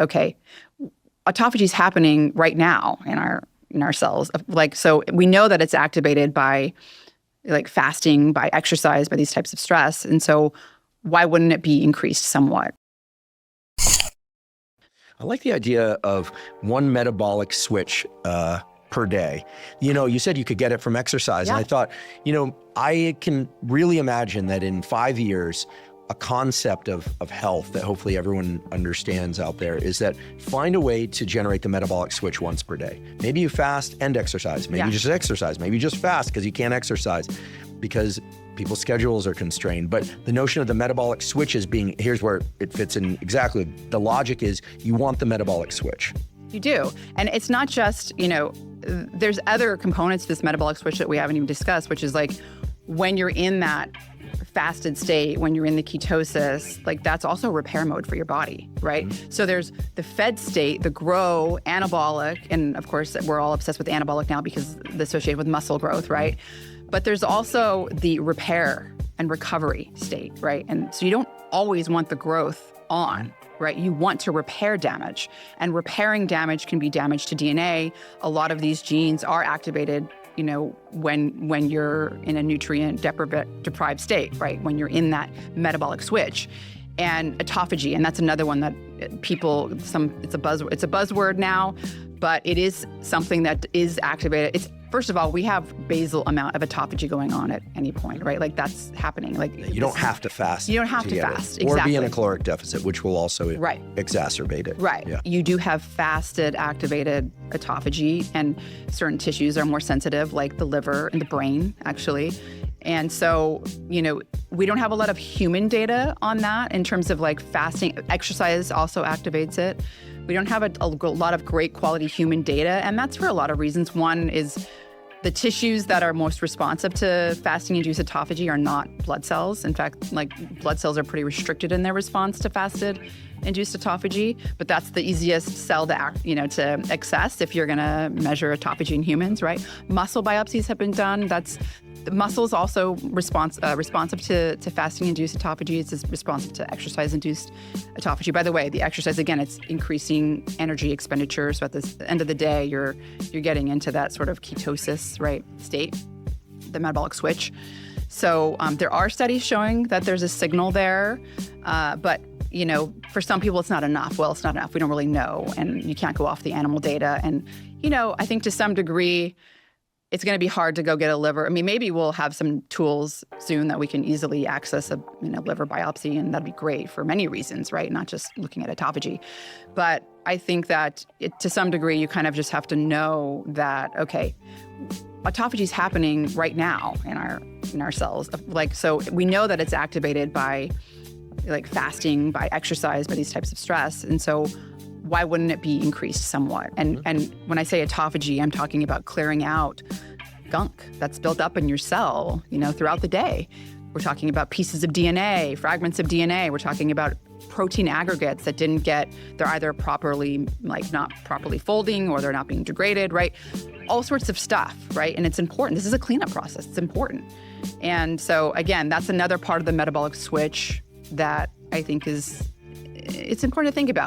okay, autophagy is happening right now in our cells. Like, so we know that it's activated by like fasting, by exercise, by these types of stress. And so why wouldn't it be increased somewhat? I like the idea of one metabolic switch per day. You know, you said you could get it from exercise. Yeah. And I thought, you know, I can really imagine that in 5 years, a concept of health that hopefully everyone understands out there is that find a way to generate the metabolic switch once per day. Maybe you fast and exercise. Maybe you just exercise. Maybe you just fast because you can't exercise because people's schedules are constrained. But the notion of the metabolic switch is being, here's where it fits in exactly. The logic is you want the metabolic switch. You do. And it's not just, you know, there's other components to this metabolic switch that we haven't even discussed, which is like when you're in that fasted state, when you're in the ketosis, like that's also repair mode for your body, right? Mm-hmm. So there's the fed state, the grow, anabolic, and of course we're all obsessed with anabolic now because it's associated with muscle growth, right? But there's also the repair and recovery state, right? And so you don't always want the growth on, right? You want to repair damage, and repairing damage can be damage to DNA. A lot of these genes are activated, you know, when you're in a nutrient-deprived state, right? When you're in that metabolic switch. And autophagy, and that's another one that people, it's a buzzword now, but it is something that is activated. First of all, we have basal amount of autophagy going on at any point, right? Like that's happening. Like you don't have to fast. You don't have to fast, or be in a caloric deficit, which will also exacerbate it. Right. Yeah. You do have fasted, activated autophagy, and certain tissues are more sensitive, like the liver and the brain, actually. And so, you know, we don't have a lot of human data on that in terms of like fasting. Exercise also activates it. We don't have a lot of great quality human data, and that's for a lot of reasons. One is the tissues that are most responsive to fasting-induced autophagy are not blood cells. In fact, like blood cells are pretty restricted in their response to fasted-induced autophagy, but that's the easiest cell to access if you're going to measure autophagy in humans, right? Muscle biopsies have been done. The muscle is also responsive to fasting-induced autophagy. It's responsive to exercise-induced autophagy. By the way, the exercise, again, it's increasing energy expenditure. So at the end of the day, you're getting into that sort of ketosis, right, state, the metabolic switch. So there are studies showing that there's a signal there, but you know, for some people, it's not enough. Well, it's not enough. We don't really know, and you can't go off the animal data. And you know, I think to some degree, it's going to be hard to go get a liver. I mean, maybe we'll have some tools soon that we can easily access a liver biopsy, and that'd be great for many reasons, right? Not just looking at autophagy. But I think that to some degree, you kind of just have to know that, okay, autophagy is happening right now in our cells. Like, so we know that it's activated by like fasting, by exercise, by these types of stress. And so why wouldn't it be increased somewhat? And when I say autophagy, I'm talking about clearing out gunk that's built up in your cell, you know, throughout the day. We're talking about pieces of DNA, fragments of DNA. We're talking about protein aggregates that they're either not properly folding, or they're not being degraded, right? All sorts of stuff, right? And it's important. This is a cleanup process. It's important. And so again, that's another part of the metabolic switch that I think it's important to think about.